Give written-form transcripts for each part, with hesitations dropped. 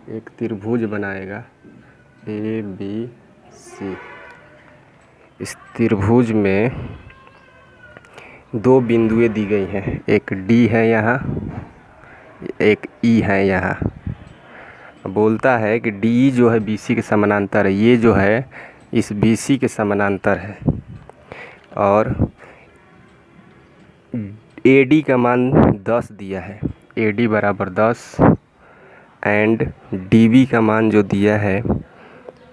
एक त्रिभुज बनाएगा ए बी सी। इस त्रिभुज में दो बिंदुएं दी गई हैं, एक डी है यहाँ, एक ई है यहाँ। बोलता है कि डी जो है बी सी के समानांतर है, ये जो है इस बी सी के समानांतर है, और ए डी का मान 10 दिया है, ए डी बराबर 10, एंड डी बी का मान जो दिया है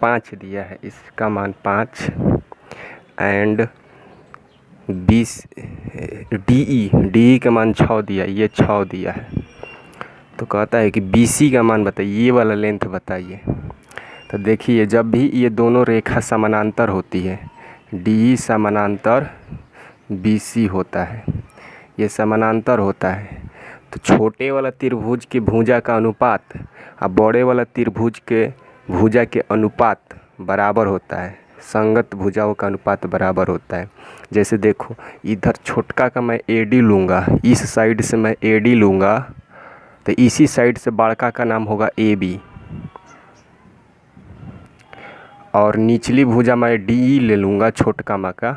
5 दिया है, इसका मान 5, एंड डी ई का मान 6 दिया, ये 6 दिया है। तो कहता है कि बी सी का मान बताइए, ये वाला लेंथ बताइए। तो देखिए, जब भी ये दोनों रेखा समानांतर होती है, डी ई समानांतर बी सी होता है, ये समानांतर होता है, तो छोटे वाला त्रिभुज के भुजा का अनुपात और बड़े वाला त्रिभुज के भुजा के अनुपात बराबर होता है, संगत भुजाओं का अनुपात बराबर होता है। जैसे देखो, इधर छोटका का मैं ए डी लूँगा, इस साइड से मैं ए डी लूँगा, तो इसी साइड से बड़का का नाम होगा ए बी, और निचली भुजा मैं डी ई ले लूँगा छोटका में का,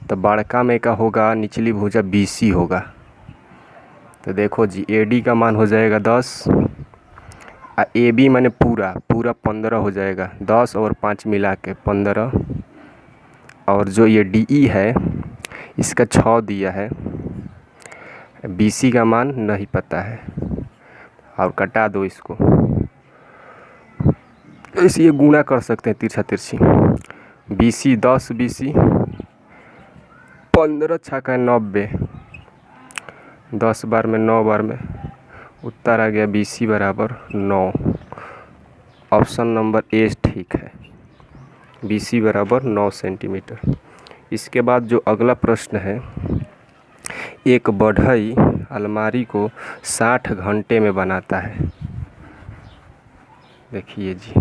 तो बड़का में का होगा निचली भुजा बी सी होगा। तो देखो जी, ए डी का मान हो जाएगा 10, और ए बी माने पूरा 15 हो जाएगा, 10 और 5 मिला के 15, और जो ये डी ई है इसका 6 दिया है, बी सी का मान नहीं पता है, और कटा दो इसको। इसे ये गुणा कर सकते हैं तिरछा तिरछी, बी सी 10, बी सी 15 छक्का 90, 10 बार में 9 बार में उत्तर आ गया बी सी बराबर 9। ऑप्शन नंबर ए ठीक है, बी सी बराबर 9 सेंटीमीटर। इसके बाद जो अगला प्रश्न है, एक बढ़ई अलमारी को 60 घंटे में बनाता है। देखिए जी,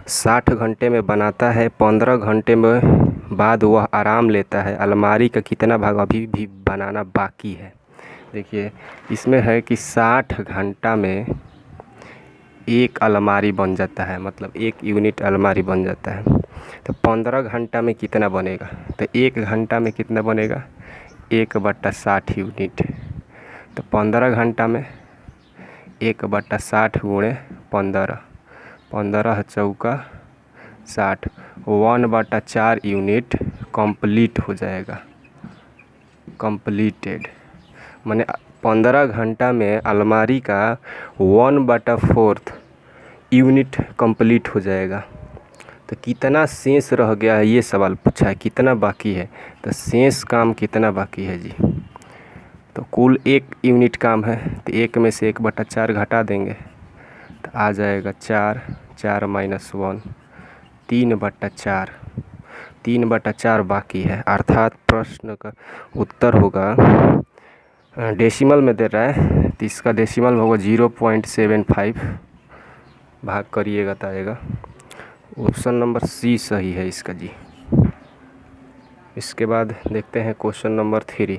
60 घंटे में बनाता है, 15 घंटे में बाद वह आराम लेता है, अलमारी का कितना भाग अभी भी बनाना बाकी है। देखिए, इसमें है कि 60 घंटा में एक अलमारी बन जाता है, मतलब एक यूनिट अलमारी बन जाता है। तो 15 घंटा में कितना बनेगा, तो 1 घंटा में कितना बनेगा, 1/60 यूनिट। तो 15 घंटा में 1/60 गुणे 15, 15 चौका 60, 1/4 यूनिट कंप्लीट हो जाएगा, कंप्लीटेड। माने 15 घंटा में अलमारी का 1/4 यूनिट कंप्लीट हो जाएगा। तो कितना शेष रह गया है, ये सवाल पूछा है, कितना बाकी है, तो शेष काम कितना बाकी है जी। तो कुल 1 यूनिट काम है, तो 1 में से 1/4 घटा देंगे, तो आ जाएगा 4, 4 - 1, 3/4, 3/4 बाकी है। अर्थात प्रश्न का उत्तर होगा, डेसिमल में दे रहा है तो इसका डेसिमल में होगा 0.75, भाग करिएगा तो आएगा। ऑप्शन नंबर सी सही है इसका जी। इसके बाद देखते हैं क्वेश्चन नंबर 3।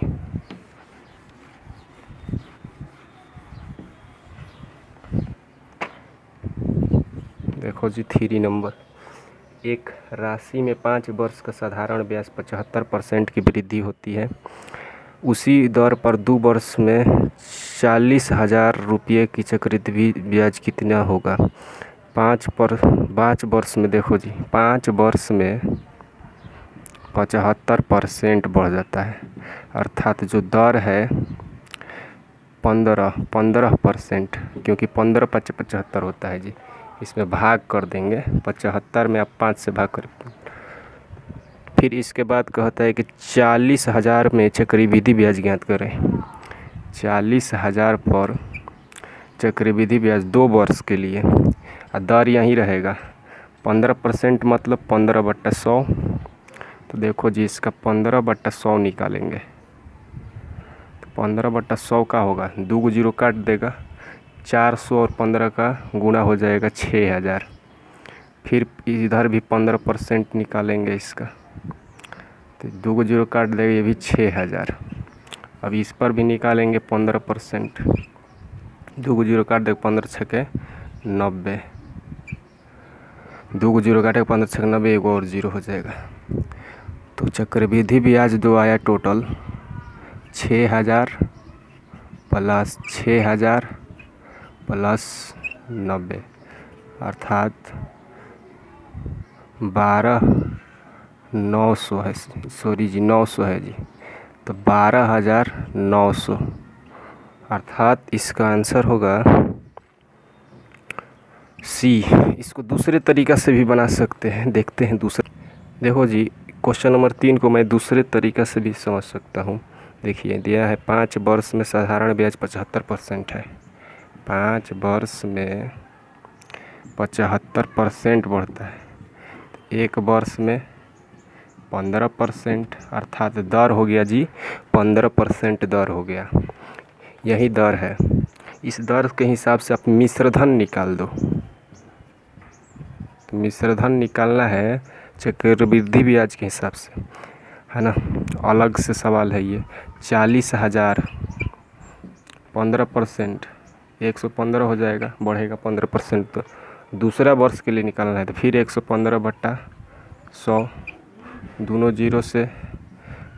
देखो जी, 3 नंबर, एक राशि में 5 वर्ष का साधारण ब्याज 75% की वृद्धि होती है, उसी दर पर 2 वर्ष में 40,000 रुपये की चक्रवृद्धि ब्याज कितना होगा। 5 वर्ष में देखो जी, 5 वर्ष में 75% बढ़ जाता है, अर्थात जो दर है 15%, क्योंकि 15 × 75 होता है जी। इसमें भाग कर देंगे, 75 में आप 5 से भाग कर। फिर इसके बाद कहता है कि 40,000 में चक्रवृद्धि ब्याज ज्ञात करें। 40,000 पर चक्रवृद्धि ब्याज 2 वर्ष के लिए, और दर यहीं रहेगा 15% मतलब 15/100। तो देखो जी, इसका 15/100 निकालेंगे, तो 15/100 का होगा, 2 जीरो काट देगा, 400 और 15 का गुणा हो जाएगा 6,000। फिर इधर भी 15% निकालेंगे इसका, तो 2 जीरो काट देगा, ये भी 6,000। अब इस पर भी निकालेंगे 15%, 2 को 0 काट देगा 15 छके 90, 2 को 0 काटेगा 15 छके 90, एक और 0 हो जाएगा। तो चक्रवृद्धि ब्याज जो आया टोटल 6000 प्लस 6000 प्लस 90 अर्थात 12,900 है, सॉरी जी 900 है जी, तो 12,900 अर्थात इसका आंसर होगा सी। इसको दूसरे तरीक़ा से भी बना सकते हैं, देखते हैं दूसरे। देखो जी क्वेश्चन नंबर 3 को मैं दूसरे तरीक़ा से भी समझ सकता हूँ। देखिए दिया है 5 वर्ष में साधारण ब्याज 75% है, 5 वर्ष में 75% बढ़ता है, एक वर्ष में 15% अर्थात दर हो गया जी 15% दर हो गया, यही दर है। इस दर के हिसाब से आप मिश्रधन निकाल दो। तो मिश्रधन निकालना है चक्रवृद्धि ब्याज के हिसाब से, है ना, अलग से सवाल है ये। 40,000 15% 115 हो जाएगा, बढ़ेगा 15%। तो दूसरा वर्ष के लिए निकालना है तो फिर 115/100, दोनों जीरो से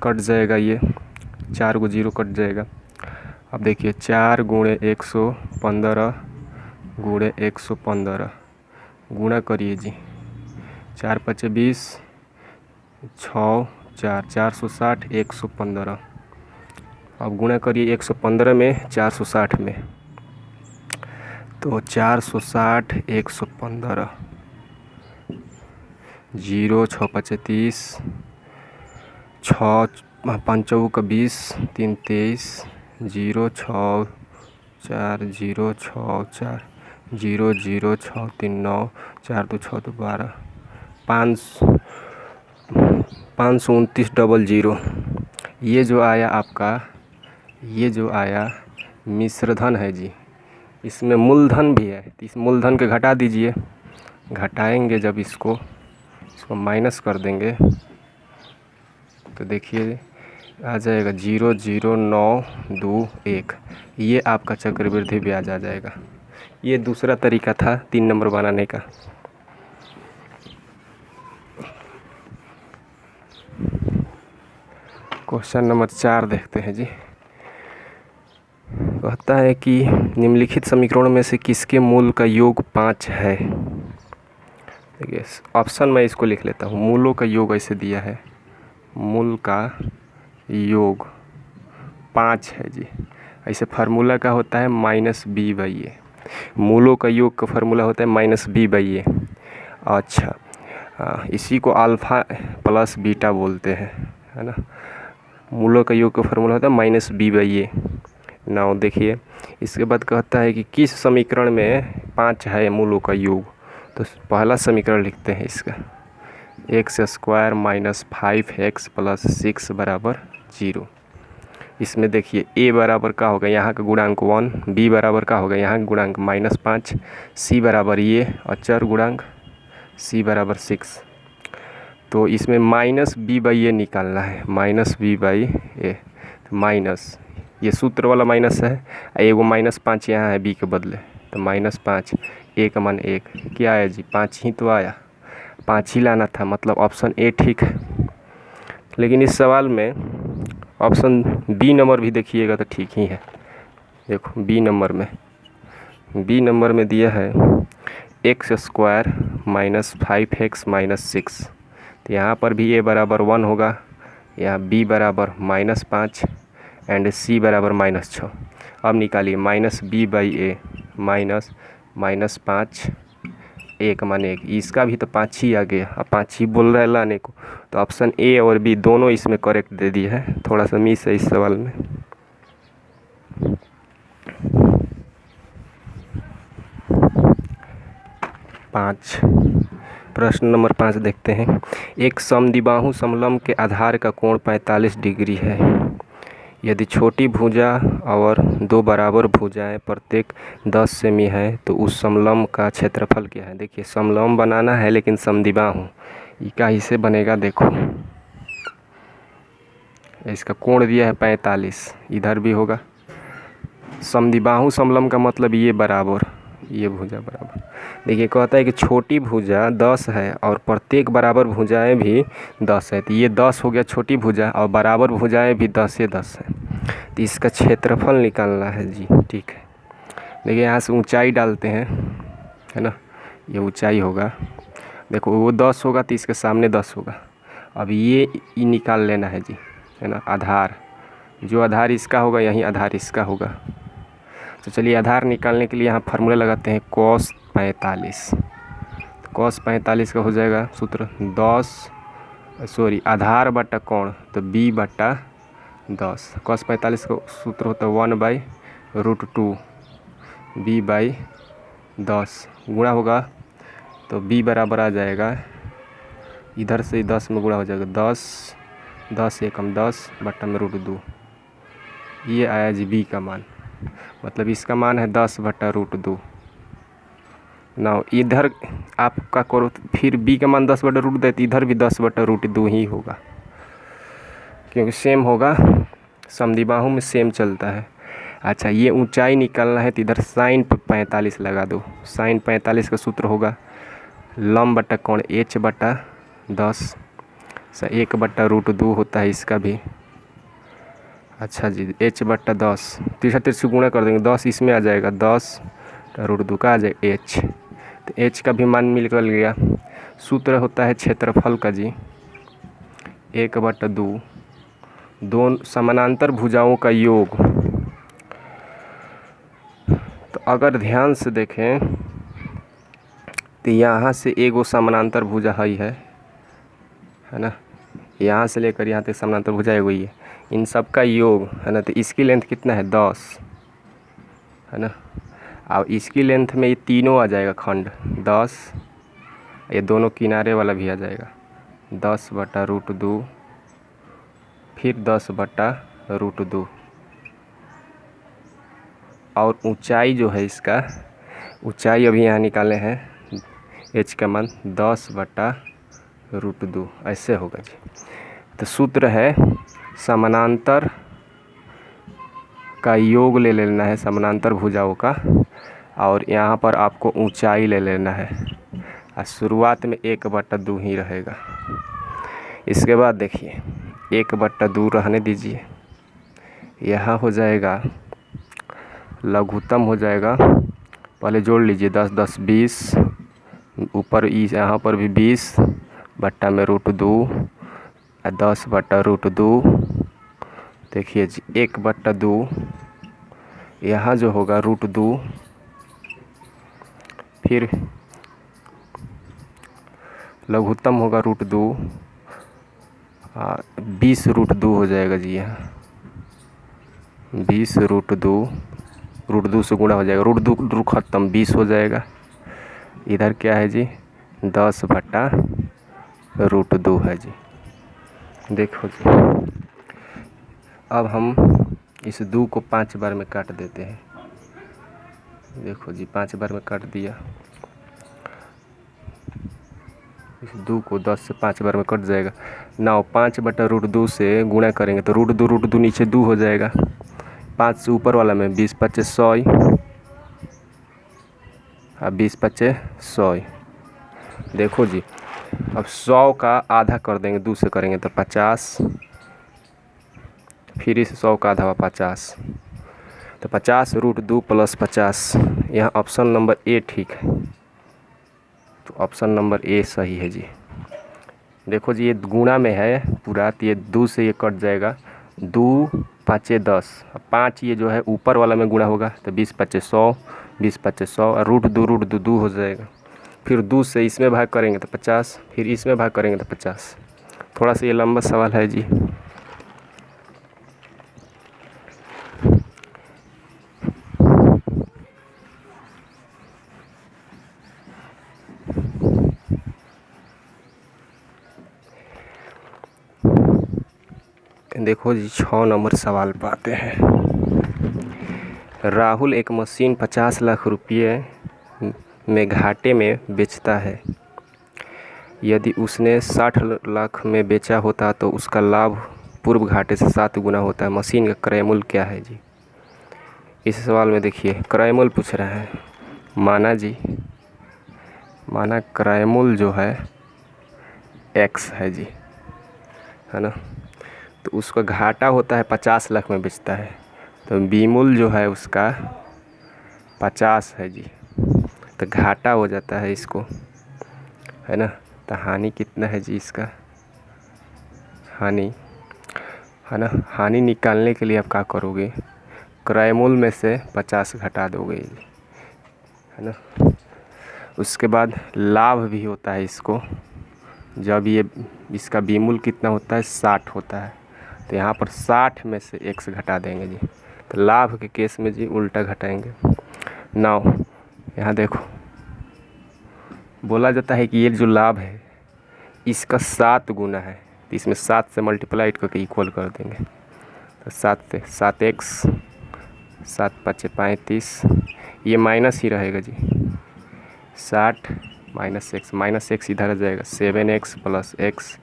कट जाएगा, ये 4 को 0 कट जाएगा। अब देखिए 4 गुणे 115 गुणे 115 गुणा करिए जी, 4 पचे 20, 6 4 460 115। अब गुणा करिए 115 में 460 में, तो 460 115, 0 6 पचे 30, 6 5 चौका 20, 3 23, 0 6 4 0 6 4 0 0 6 3 9 4 2 6 2 12, 529 ये जो आया आपका, ये जो आया मिश्रधन है जी, इसमें मूलधन भी है। तो इस मूलधन के घटा दीजिए, घटाएंगे जब इसको माइनस कर देंगे तो देखिए आ जाएगा 00921, ये आपका चक्रवृद्धि ब्याज आ जाएगा। ये दूसरा तरीका था 3 नंबर बनाने का। क्वेश्चन नंबर 4 देखते हैं जी। कहता है कि निम्नलिखित समीकरणों में से किसके मूल का योग 5 है। देखिए ऑप्शन मैं इसको लिख लेता हूँ। मूलों का योग ऐसे दिया है, मूल का योग 5 है जी। ऐसे फार्मूला का होता है -b/a, मूलों का योग का फार्मूला होता है -b/a। अच्छा इसी को अल्फ़ा प्लस बीटा बोलते हैं, है ना। मूलों का योग का फार्मूला होता है -b/a। नाउ देखिए इसके बाद कहता है कि किस समीकरण में 5 है मूलों का योग। तो पहला समीकरण लिखते हैं इसका, x² - 5x + 6 = 0। इसमें देखिए a बराबर का होगा यहाँ का गुणांक 1, b बराबर का होगा यहाँ का गुणांक -5, c बराबर ये अचर गुणांक c बराबर 6। तो इसमें -b/a निकालना है, -b/a। तो माइनस ये सूत्र वाला माइनस है, एगो -5 यहाँ है b के बदले, तो -5 a का मान 1 क्या है जी 5 ही तो आया, 5 ही लाना था, मतलब ऑप्शन ए ठीक है। लेकिन इस सवाल में ऑप्शन बी नंबर भी देखिएगा तो ठीक ही है। देखो बी नंबर में दिया है x² - 5x - 6। तो यहाँ पर भी a बराबर 1 होगा, यहाँ b बराबर -5 एंड c बराबर -6। अब निकालिए -b/a -5 a का मान 1, इसका भी तो 5 ही आ गया, अब 5 ही बोल रहा है लाने को। तो ऑप्शन ए और बी दोनों इसमें करेक्ट दे दिया है, थोड़ा सा मिस है इस सवाल में। प्रश्न नंबर 5 देखते हैं। एक समद्विबाहु समलंब के आधार का कोण 45 डिग्री है। यदि छोटी भुजा और 2 बराबर भुजाएं प्रत्येक 10 सेमी है तो उस समलंब का क्षेत्रफल क्या है। देखिए समलंब बनाना है लेकिन समद्विबाहु, ये कैसे बनेगा देखो। इसका कोण दिया है 45, इधर भी होगा समद्विबाहु समलंब का मतलब ये बराबर, ये भुजा बराबर। देखिए कहता है कि छोटी भुजा 10 है और प्रत्येक बराबर भुजाएं भी 10 है, तो ये 10 हो गया छोटी भुजा और बराबर भुजाएं भी 10 से 10 है, तो इसका क्षेत्रफल निकालना है जी। ठीक है, देखिए यहाँ से ऊंचाई डालते हैं, है ना, ये ऊंचाई होगा, देखो वो 10 होगा तो इसके सामने 10 होगा। अब ये निकाल लेना है जी, है ना, आधार, जो आधार इसका होगा यहीं आधार इसका होगा। तो चलिए आधार निकालने के लिए यहाँ फार्मूला लगाते हैं cos 45। cos 45 का हो जाएगा सूत्र 10 आधार बटा कोण, तो b बटा 10। cos 45 का सूत्र होता है 1/√2 b बाई 10, गुणा होगा तो b बराबर आ जाएगा, इधर से 10 में गुणा हो जाएगा 10 एकम 10 बटा में √2, ये आया जी b का मान, मतलब इसका मान है 10 बटा √2। ना इधर आपका करो फिर b का मान 10 बटा √2 है, तो इधर भी 10 बटा √2 ही होगा, क्योंकि सेम होगा, समद्विबाहु में सेम चलता है। अच्छा, ये ऊंचाई निकालना है तो इधर sin 45 लगा दो। sin 45 का सूत्र होगा लंब बटा कोण h बटा 10, 1 बटा √2 होता है इसका भी। अच्छा जी, h बटा 10 तीसरा तिरछी गुणा कर देंगे, 10 इसमें आ जाएगा, 10 √2 का आ जाएगा h, तो h का भी मान निकल गया। सूत्र होता है क्षेत्रफल का जी 1/2, दोनों समानांतर भुजाओं का योग। तो अगर ध्यान से देखें तो यहाँ से एगो समानांतर भुजा है ना, यहाँ से लेकर यहाँ तक समानांतर भुजा एगो ही है, इन सब का योग है ना, तो इसकी लेंथ कितना है 10, है ना, और इसकी लेंथ में ये तीनों आ जाएगा खंड 10, ये दोनों किनारे वाला भी आ जाएगा 10 बटा √2, फिर 10 बटा √2, और ऊंचाई जो है इसका, ऊंचाई अभी यहाँ निकाले हैं, h का मान 10 बटा √2 ऐसे होगा जी। तो सूत्र है समानांतर का योग ले लेना है, समानांतर भुजाओं का, और यहाँ पर आपको ऊंचाई ले लेना है, और शुरुआत में 1/2 ही रहेगा। इसके बाद देखिए 1/2 रहने दीजिए, यहाँ हो जाएगा लघुत्तम हो जाएगा, पहले जोड़ लीजिए 10 10 20, ऊपर यहाँ पर भी 20 बट्टा में √2 और 10 बटा √2। देखिए जी 1/2, यहाँ जो होगा √2, फिर लघुत्तम होगा √2, 20 √2 हो जाएगा जी, यहाँ 20 √2 से गुणा हो जाएगा, √2 खत्म 20 हो जाएगा। इधर क्या है जी 10 बटा √2 है जी। देखो जी, अब हम इस 2 को 5 बार में काट देते हैं। देखो जी 5 बार में काट दिया, इस 2 को 10 से 5 बार में कट जाएगा। ना 5 बटा √2 से गुणा करेंगे तो √2 नीचे 2 हो जाएगा, 5 से ऊपर वाला में 20 × 5 = 100, अब 20 × 5 = 100। देखो जी अब 100 का आधा कर देंगे, 2 से करेंगे तो 50, फिर इस 100 का आधा 50, तो 50 √2 + 50। यहाँ ऑप्शन नंबर ए ठीक है, तो ऑप्शन नंबर ए सही है जी। देखो जी ये गुणा में है पूरा, तो ये 2 से ये कट जाएगा, 2 × 5 = 10, 5 ये जो है ऊपर वाला में गुणा होगा तो 20 × 5 = 100, 20 × 5 = 100, और √2 2 हो जाएगा। फिर 2 से इसमें भाग करेंगे तो 50, फिर इसमें भाग करेंगे तो 50। थोड़ा सा ये लंबा सवाल है जी। देखो जी 6 नंबर सवाल पर आते हैं। राहुल एक मशीन 50 लाख रुपये में घाटे में बेचता है। यदि उसने 60 लाख में बेचा होता तो उसका लाभ पूर्व घाटे से 7 गुना होता है। मशीन का क्रय मूल्य क्या है जी। इस सवाल में देखिए क्राइमोल पूछ रहा है। माना क्राइमोल जो है x है जी, है ना। तो उसका घाटा होता है 50 लाख में बेचता है, तो बीमोल जो है उसका 50 है जी, तो घाटा हो जाता है इसको, है ना। तो हानि कितना है जी इसका, हानि, है ना। हानि निकालने के लिए आप क्या करोगे, क्राइमोल में से 50 घटा दोगे, है ना। उसके बाद लाभ भी होता है इसको, जब ये इसका बीमोल कितना होता है 60 होता है, तो यहाँ पर 60 में से x घटा देंगे जी। तो लाभ के केस में जी उल्टा घटाएंगे। नाउ यहाँ देखो बोला जाता है कि ये जो लाभ है इसका 7 गुना है, तो इसमें 7 से मल्टीप्लाइड करके इक्वल कर देंगे। तो 7 से 7x, 7 5 35, ये माइनस ही रहेगा जी, 60 माइनस एक्स इधर आ जाएगा, 7x प्लस x,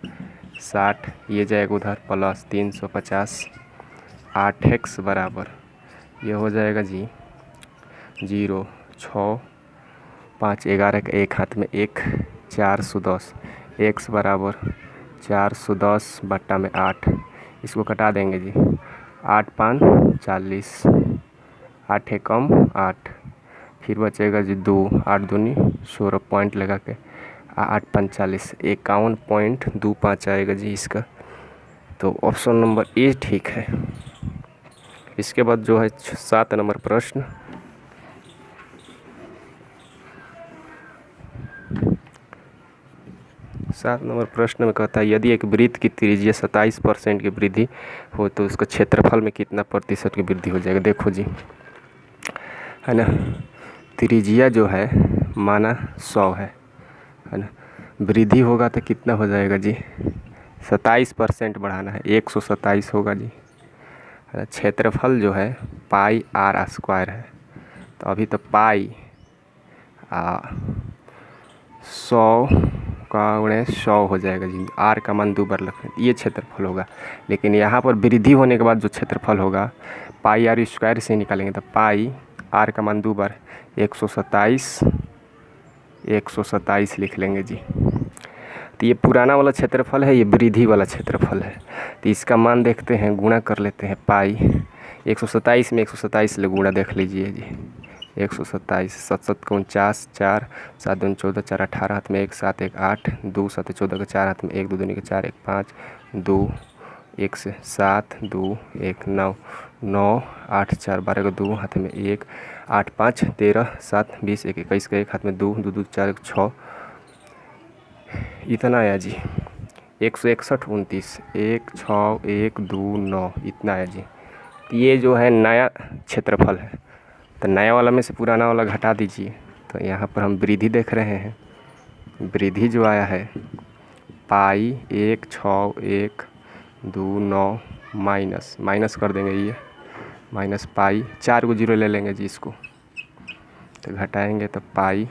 60 ये जाएगा उधर प्लस 350, 8x बराबर ये हो जाएगा जी 0, 6, 5, 11 का एक हाथ में 1, 410, x बराबर 410 बट्टा में 8, इसको कटा देंगे जी, 8 5 40, 8 कम 8, फिर बचेगा जी 2, 8 दूनी 16 पॉइंट लगा के 8 45, 51.25 आएगा जी इसका। तो ऑप्शन नंबर ए ठीक है। इसके बाद जो है 7 नंबर प्रश्न, में कहता है यदि एक वृत्त की त्रिज्या 27% की वृद्धि हो तो उसका क्षेत्रफल में कितना प्रतिशत की वृद्धि हो जाएगा। देखो जी, है ना, त्रिज्या जो है माना 100 है ना, वृद्धि होगा तो कितना हो जाएगा जी, 27% बढ़ाना है, 127 होगा जी। क्षेत्रफल जो है पाई r स्क्वायर है, तो अभी तो पाई 100 का गुणे 100 हो जाएगा जी, r का मान 2 बार रखें, ये क्षेत्रफल होगा। लेकिन यहाँ पर वृद्धि होने के बाद जो क्षेत्रफल होगा पाई r स्क्वायर से निकालेंगे, तो पाई r का मान 2 बार 127 लिख लेंगे जी। तो ये पुराना वाला क्षेत्रफल है, ये वृद्धि वाला क्षेत्रफल है, तो इसका मान देखते हैं, गुणा कर लेते हैं। पाई 127 में 127 ले गुणा देख लीजिए जी, 127, 7 7 का 49, 4 7 दूनी 14, 4 18 हाथ में 1, 7 1 8, 2 7 14 का 4 हाथ में 1, 2 दूनी का 4 1 5, 2 1 से 7, 2 1 9, 9 8 4 12 का 2 हाथ में 1, 8 5 13 7 20 1 21 का 1 हाथ में 2 2 2 4 6, इतना आया जी, 161 29 1 6 1 2 9, इतना आया जी। ये जो है नया क्षेत्रफल है, तो नया वाला में से पुराना वाला घटा दीजिए। तो यहाँ पर हम वृद्धि देख रहे हैं, वृद्धि जो आया है पाई 1 6 1 2 9 माइनस कर देंगे, ये माइनस पाई 4 को 0 ले लेंगे जी इसको, तो घटाएंगे तो पाई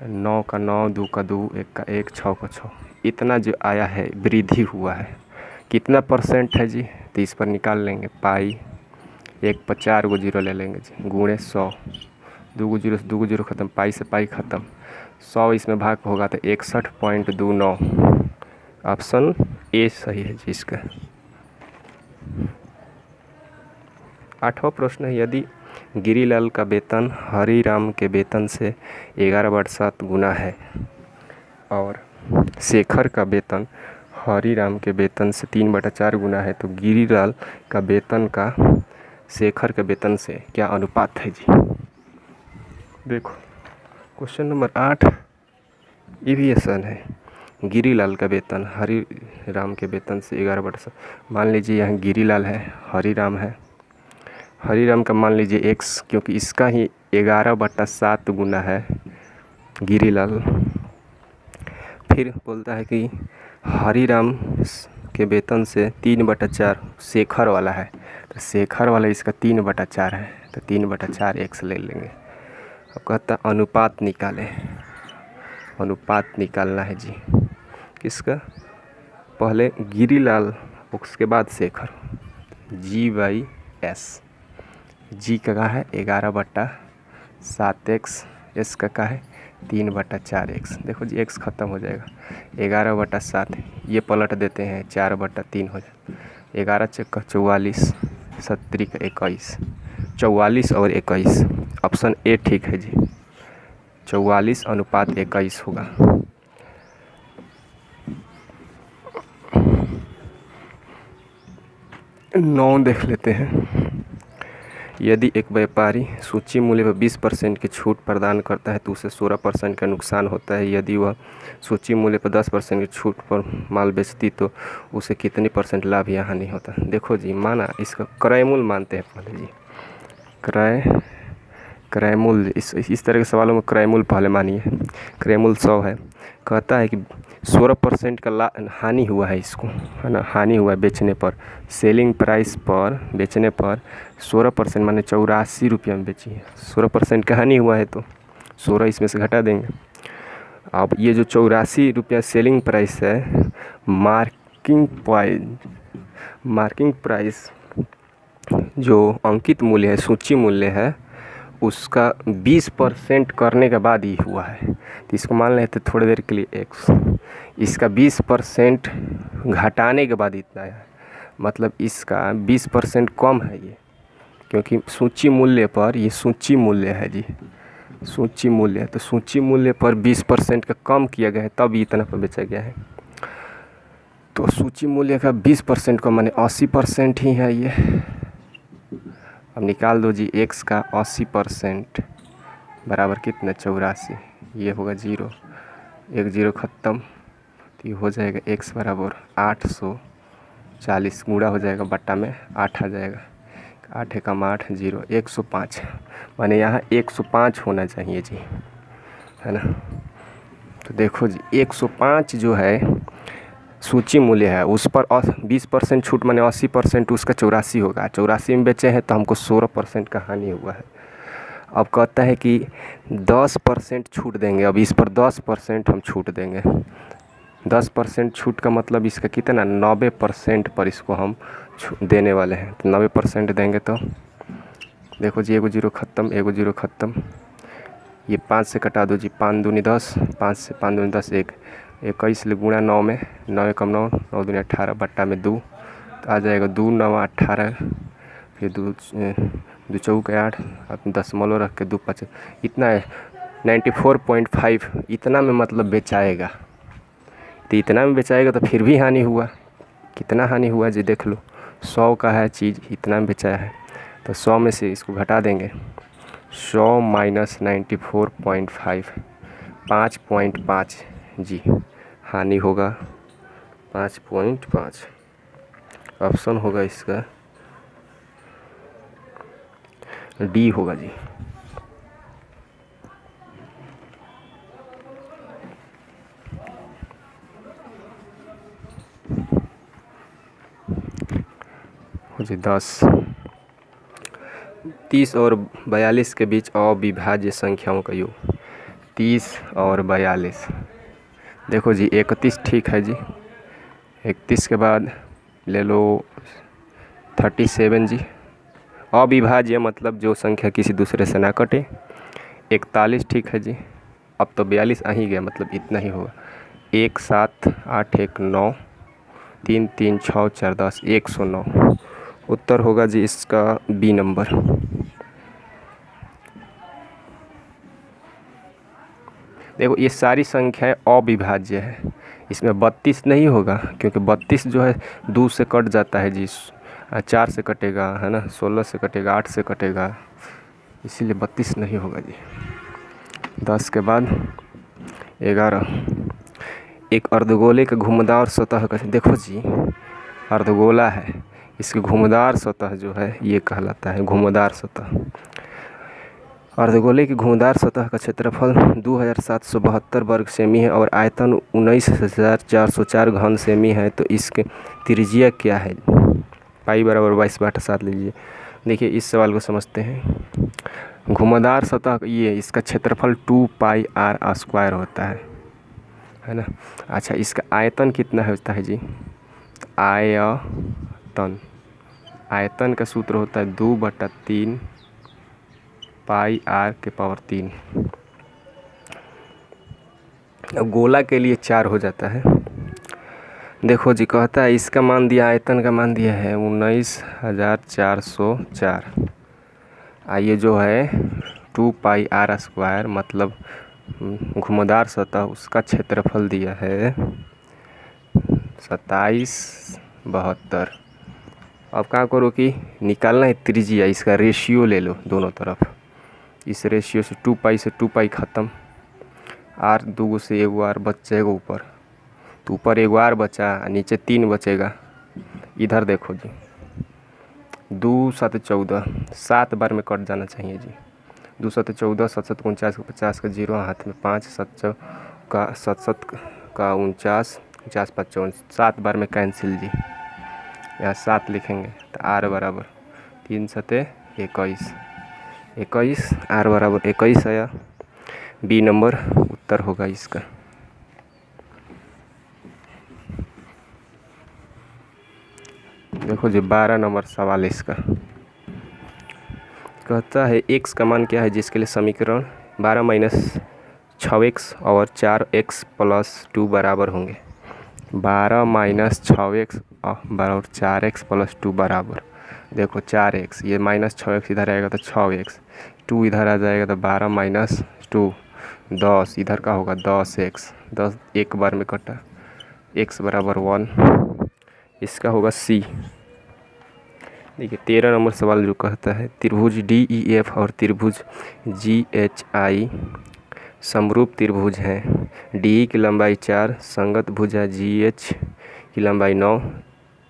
9 का 9, 2 का 2, 1 का 1, 6 का 6, इतना जो आया है वृद्धि हुआ है। कितना परसेंट है जी, तो इस पर निकाल लेंगे, पाई 1 पर 4 को 0 ले लेंगे जी, गुणे 100, 2 को 0 से 2 को 0 खत्म, पाई से पाई खत्म, 100 इसमें भाग होगा तो 61.29, ऑप्शन ए सही है जी इसका। 8वां प्रश्न है, यदि गिरीलाल का वेतन हरिराम के वेतन से 11/7 गुना है और शेखर का वेतन हरिराम के वेतन से 3/4 गुना है, तो गिरीलाल का वेतन का शेखर के वेतन से क्या अनुपात है जी। देखो क्वेश्चन नंबर 8, ये भी आसान है। गिरीलाल का वेतन हरिराम के वेतन से 11/7, मान लीजिए यहाँ गिरीलाल है, हरिराम है, हरिराम का मान लीजिए x, क्योंकि इसका ही 11/7 गुना है गिरीलाल। फिर बोलता है कि हरिराम के वेतन से 3/4 शेखर वाला है, तो शेखर वाला इसका 3/4 है, तो 3/4 x ले लेंगे। अब कहता अनुपात निकालें, अनुपात निकालना है जी, किसका, पहले गिरीलाल उसके बाद शेखर, G/S, जी का है 11/7x, एस का है 3/4x। देखो जी x ख़त्म हो जाएगा, 11/7 ये पलट देते हैं 4/3 हो जाएगा, 11 चक्का 44, 7 21, 44 और 21, ऑप्शन ए ठीक है जी, 44:21 होगा। 9 देख लेते हैं। यदि एक व्यापारी सूची मूल्य पर 20% की छूट प्रदान करता है तो उसे 16% का नुकसान होता है। यदि वह सूची मूल्य पर 10% की छूट पर माल बेचती तो उसे कितनी % लाभ या हानि होता है। देखो जी, माना इसका क्रय मूल्य मानते हैं पहले जी, क्रय मूल्य इस तरह के सवालों में क्रय मूल्य पहले मानिए। क्रय मूल्य 100 है, कहता है कि 16% का हानि हुआ है इसको, है ना, हानि हुआ है बेचने पर, सेलिंग प्राइस पर बेचने पर 16% माने 84 रुपये में बेची है। 16% का हानि हुआ है तो 16 इसमें से घटा देंगे। अब ये जो 84 रुपया सेलिंग प्राइस है, मार्किंग प्राइस जो अंकित मूल्य है, सूची मूल्य है, उसका 20% करने के बाद ही हुआ है। तो इसको मान लेते थोड़ी देर के लिए x, इसका 20% घटाने के बाद इतना है, मतलब इसका 20% कम है ये, क्योंकि सूची मूल्य पर, ये सूची मूल्य है जी, सूची मूल्य है, तो सूची मूल्य पर 20% का कम किया गया है तब इतना पर बेचा गया है। तो सूची मूल्य का 20% का माने 80% ही है ये। अब निकाल दो जी, x का 80% बराबर कितना, 84, ये होगा 0, 1 0 ख़त्म, तो ये हो जाएगा x बराबर 840, गुणा हो जाएगा बट्टा में 8 आ जाएगा, 8 एकम 8, 0, 105, माने यहाँ 105 होना चाहिए जी, है ना। तो देखो जी, 105 जो है सूची मूल्य है, उस पर 20% छूट माने 80%, उसका 84 होगा। 84 में बेचे हैं तो हमको 16% का हानि हुआ है। अब कहता है कि 10% छूट देंगे, अब इस पर 10% हम छूट देंगे। 10% छूट का मतलब इसका कितना, 90% पर इसको हम देने वाले हैं। तो 90% देंगे तो देखो जी, 1 0 ख़त्म, 1 0 ख़त्म, ये 5 से कटा दो जी, 5 दूनी 10, 5 से 5 दूनी 10, 21 ले गुणा 9 में, 9 एकम 9, 9 दूनी 18, बट्टा में 2, तो आ जाएगा 2 9 18, फिर 2 चौक 8, आप दशमलव रख के 2 5, इतना है 94.5, इतना में मतलब बेचाएगा। तो इतना में बेचाएगा तो फिर भी हानि हुआ, कितना हानि हुआ जी देख लो, 100 का है चीज़, इतना में बेचाया है, तो 100 में से इसको घटा देंगे, 100 माइनस 94.5, 5.5 जी हानि होगा, 5.5, ऑप्शन होगा इसका डी होगा जी। जी 10, 30 और 42 के बीच अविभाज्य संख्याओं का योग, 30 और 42, देखो जी 31 ठीक है जी, 31 के बाद ले लो 37 जी, अविभाज्य मतलब जो संख्या किसी दूसरे से ना कटे। 41 ठीक है जी, अब तो 42 आ ही गया, मतलब इतना ही होगा, 1 7 8 1 9, 3 3 6 4 10, 109, उत्तर होगा जी इसका बी नंबर। देखो ये सारी संख्याएं अविभाज्य है, इसमें 32 नहीं होगा, क्योंकि 32 जो है 2 से कट जाता है जी, 4 से कटेगा, है ना, 16 से कटेगा, 8 से कटेगा, इसीलिए 32 नहीं होगा जी। 10 के बाद 11, एक अर्धगोले के घुमदार सतह का, देखो जी अर्धगोला है, इसकी घुमदार सतह जो है ये कहलाता है घुमदार सतह। अर्धगोले की घुमदार सतह का क्षेत्रफल 2772 वर्ग सेमी है और आयतन 19404 घन सेमी है, तो इसके त्रिज्या क्या है, पाई बराबर 22/7 लीजिए। देखिए इस सवाल को समझते हैं। घुमदार सतह ये इसका क्षेत्रफल 2πr² होता है ना। अच्छा, इसका आयतन कितना होता है जी, आयतन का सूत्र होता है 2/3 पाई आर के पावर 3। अब गोला के लिए 4 हो जाता है। देखो जी, कहता है इसका मान दिया, आयतन का मान दिया है 19,404। ये जो है 2 पाई आर स्क्वायर मतलब घुमावदार सतह, उसका क्षेत्रफल दिया है 2772। अब क्या करो कि निकालना है त्रिज्या, इसका रेशियो ले लो दोनों तरफ। इस रेशियो से 2 पाई से 2 पाई ख़त्म, आर 2 से 1 आर बच जाएगा ऊपर, तो ऊपर 1 आर बचा, नीचे 3 बचेगा। इधर देखो जी, 2 7 14, 7 बार में कट जाना चाहिए जी। 2 7 14, 7 7 49 का 50 का 0 हाथ में, 5 7 का 7 7 का 49, 50 5 54, 7 बार में कैंसिल जी। यहाँ 7 लिखेंगे तो आर बराबर 3 7 21, 21 आर बराबर 21 आया। बी नंबर उत्तर होगा इसका। देखो जी 12 नंबर सवाल इसका। कहता है x का मान क्या है जिसके लिए समीकरण 12 माइनस 6x और 4x प्लस 2 बराबर होंगे। 12 माइनस 6x और 4x प्लस 2 बराबर, देखो 4x, ये माइनस 6x इधर आएगा तो 6x, 2 इधर आ जाएगा तो 12 माइनस 2 10, इधर का होगा 10x, 10 एक बार में कटा, x बराबर 1, इसका होगा C। देखिए 13 नंबर सवाल जो कहता है त्रिभुज DEF और त्रिभुज GHI समरूप त्रिभुज हैं। DE की लंबाई 4, संगत भुजा GH की लंबाई 9,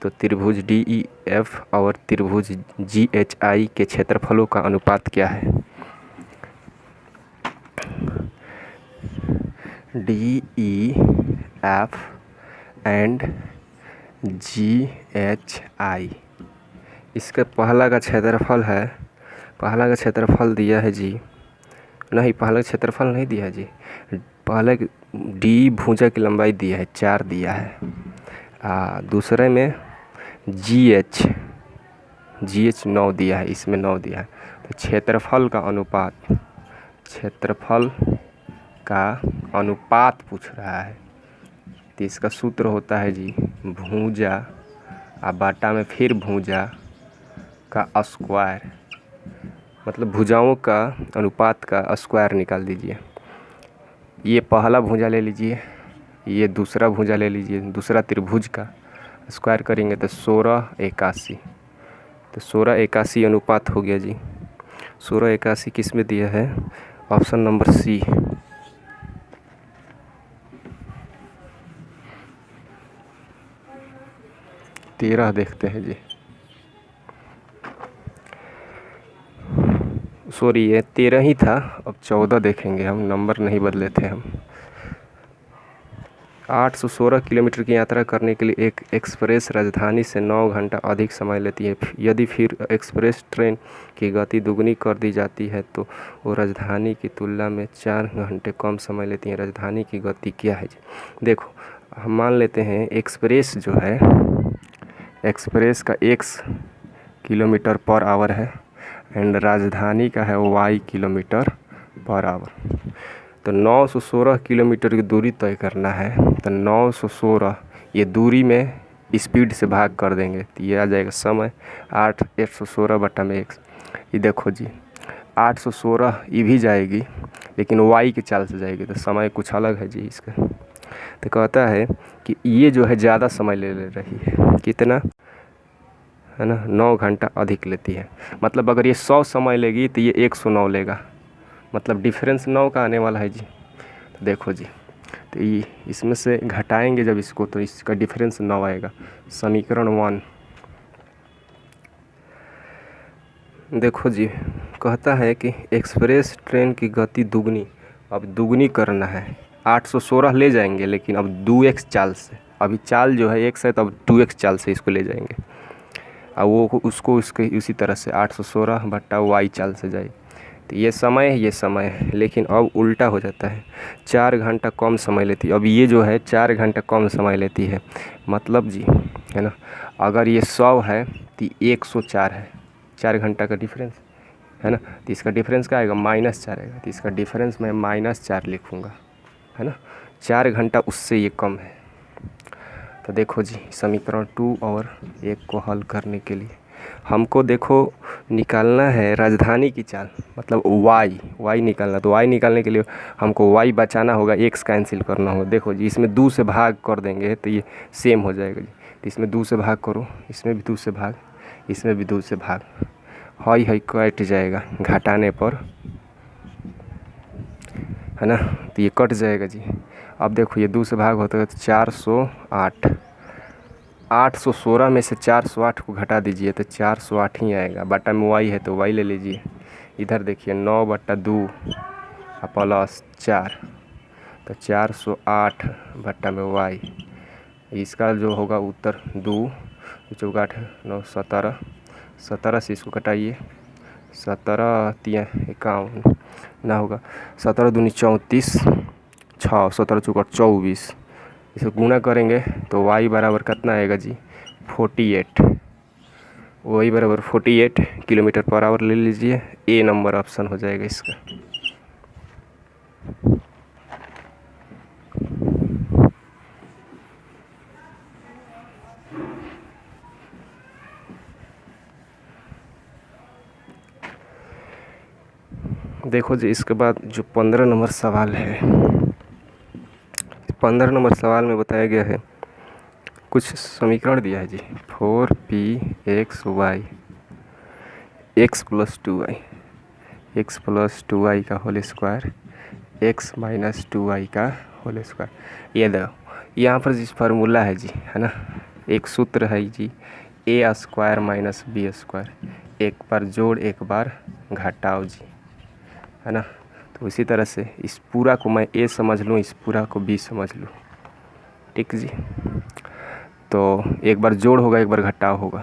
तो त्रिभुज DEF और त्रिभुज GHI के क्षेत्रफलों का अनुपात क्या है। DEF एंड GHI, इसका पहला का क्षेत्रफल है, पहला का क्षेत्रफल दिया है जी, नहीं पहला का क्षेत्रफल नहीं दिया है जी, पहले डी भुजा की लंबाई दिया है 4 दिया है। दूसरे में GH 9 दिया है, इसमें 9 दिया है। तो क्षेत्रफल का अनुपात, क्षेत्रफल का अनुपात पूछ रहा है, तो इसका सूत्र होता है जी भुजा बाटा में फिर भुजा का स्क्वायर, मतलब भुजाओं का अनुपात का स्क्वायर निकाल दीजिए। ये पहला भुजा ले लीजिए, ये दूसरा भुजा ले लीजिए, दूसरा त्रिभुज का स्क्वायर करेंगे तो 16 81, तो 16 81 अनुपात हो गया जी। 16 81 किस में दिया है, ऑप्शन नंबर C। तेरह देखते हैं जी, सॉरी ये 13 ही था, अब 14 देखेंगे हम, नंबर नहीं बदले थे हम। 816 किलोमीटर की यात्रा करने के लिए एक एक्सप्रेस राजधानी से 9 घंटा अधिक समय लेती है। यदि फिर एक्सप्रेस ट्रेन की गति दुगनी कर दी जाती है तो वो राजधानी की तुलना में 4 घंटे कम समय लेती है। राजधानी की गति क्या है? देखो हम मान लेते हैं एक्सप्रेस जो है, एक्सप्रेस का x किलोमीटर पर आवर है एंड राजधानी का है y किलोमीटर पर आवर। तो 916 किलोमीटर की दूरी तय करना है, तो 916 ये दूरी में स्पीड से भाग कर देंगे तो ये आ जाएगा समय 8/116 बटा में x। ये देखो जी 816 ये भी जाएगी लेकिन y के चाल से जाएगी, तो समय कुछ अलग है जी इसका। तो कहता है कि ये जो है ज़्यादा समय ले रही है, कितना है ना, 9 घंटा अधिक लेती है। मतलब अगर ये 100 समय लेगी तो ये 109 लेगा, मतलब डिफरेंस 9 का आने वाला है जी। तो देखो जी, तो ये इसमें से घटाएंगे जब इसको तो इसका डिफरेंस 9 आएगा। समीकरण 1 देखो जी, कहता है कि एक्सप्रेस ट्रेन की गति दुगनी, अब दुगनी करना है। 816 ले जाएंगे लेकिन अब 2x चाल से, अभी चाल जो है x है तो अब 2x चाल से इसको ले जाएंगे। अब वो उसको उसके उसी तरह से 816 बट्टा y चाल से जाए। तो ये समय है, ये समय है, लेकिन अब उल्टा हो जाता है, 4 घंटा कम समय लेती है। अब ये जो है 4 घंटा कम समय लेती है, मतलब जी है ना, अगर ये 100 है तो 104 है, 4 घंटा का डिफरेंस है ना। तो इसका डिफरेंस क्या आएगा, -4 आएगा। तो इसका डिफरेंस मैं -4 लिखूँगा, है ना। 4 घंटा उससे ये कम है। तो देखो जी, समीकरण 2 और 1 को हल करने के लिए हमको देखो निकालना है राजधानी की चाल, मतलब y निकालना। तो y निकालने के लिए हमको y बचाना होगा, x कैंसिल करना होगा। देखो जी, इसमें 2 से भाग कर देंगे तो ये सेम हो जाएगा जी। तो इसमें 2 से भाग करो, इसमें भी 2 से भाग, इसमें भी 2 से भाग, हई कट जाएगा घटाने पर, है ना। तो ये कट जाएगा जी। अब देखो ये 2 से भाग होता है तो 408, 816 में से 408 को घटा दीजिए तो 408 ही आएगा। बटा में y है तो y ले लीजिए। इधर देखिए 9/2 प्लस 4, तो 408 बटा में y। इसका जो होगा उत्तर 2 चौगाठ 9 17, 17 से इसको घटाइए, 17 तिया 51 ना होगा, 17 दूनी 34, 6 17 चौगाठ 24। इसे गुणा करेंगे तो y बराबर कितना आएगा जी, 48। y बराबर 48 किलोमीटर पर आवर ले लीजिए। ए नंबर ऑप्शन हो जाएगा इसका। देखो जी, इसके बाद जो 15 नंबर सवाल है, 15 नंबर सवाल में बताया गया है, कुछ समीकरण दिया है जी, 4pxy x + 2y, x + 2y का होल स्क्वायर, x - 2y का होल स्क्वायर। ये देखो यहाँ पर जिस फार्मूला है जी, है ना, एक सूत्र है जी, a² - b², एक बार जोड़ एक बार घटाओ जी, है ना। तो इसी तरह से इस पूरा को मैं a समझ लूँ, इस पूरा को b समझ लूँ, ठीक जी। तो एक बार जोड़ होगा, एक बार घटाव होगा।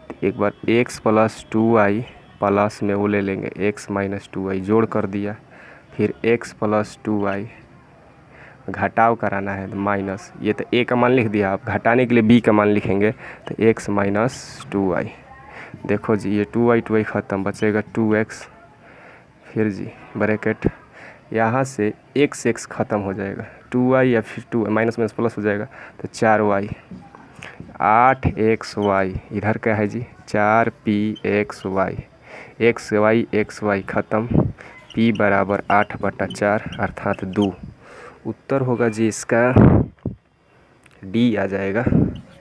तो एक बार x + 2y प्लस में वो ले लेंगे x - 2y, जोड़ कर दिया, फिर x + 2y घटाव कराना है तो माइनस, ये तो a का मान लिख दिया, आप घटाने के लिए b का मान लिखेंगे तो x - 2y। देखो जी, ये 2y ख़त्म, बचेगा 2x, फिर जी ब्रैकेट, यहाँ से x ख़त्म हो जाएगा, 2y या फिर 2 माइनस प्लस हो जाएगा तो 4y, 8xy, इधर क्या है जी 4pxy, xy ख़त्म, p बराबर 8/4 अर्थात 2। उत्तर होगा जी इसका डी आ जाएगा,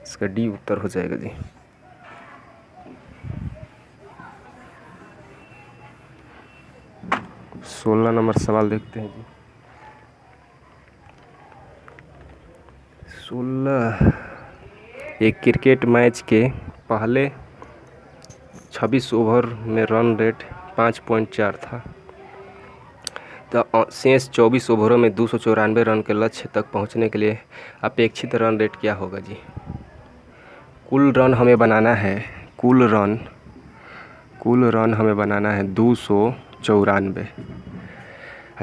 इसका डी उत्तर हो जाएगा जी। सोलह नंबर सवाल देखते हैं जी। 16, एक क्रिकेट मैच के पहले 26 ओवर में रन रेट 5.4 था, तो शेष 24 ओवरों में 294 रन के लक्ष्य तक पहुंचने के लिए अपेक्षित रन रेट क्या होगा जी। कुल रन हमें बनाना है, कुल रन हमें बनाना है 294।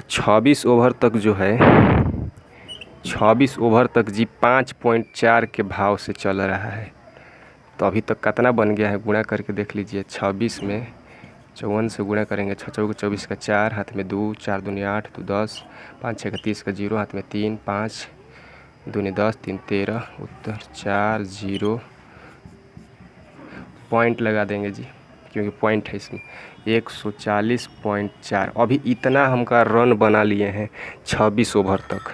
26 ओवर तक जो है, 26 ओवर तक जी 5.4 के भाव से चल रहा है। तो अभी तक कितना बन गया है, गुणा करके देख लीजिए। 26 में 54 से गुणा करेंगे, 6 चौके 24 का 4, हाथ में 2, 4 दूनी 8, 2 10, 5 6 का 30 का 0, हाथ में 3, 5 दूनी 10, 3 13, उत्तर 4 0। पॉइंट लगा देंगे जी, क्योंकि पॉइंट है इसमें, 140.4। अभी इतना हमका रन बना लिए हैं 26 ओवर तक,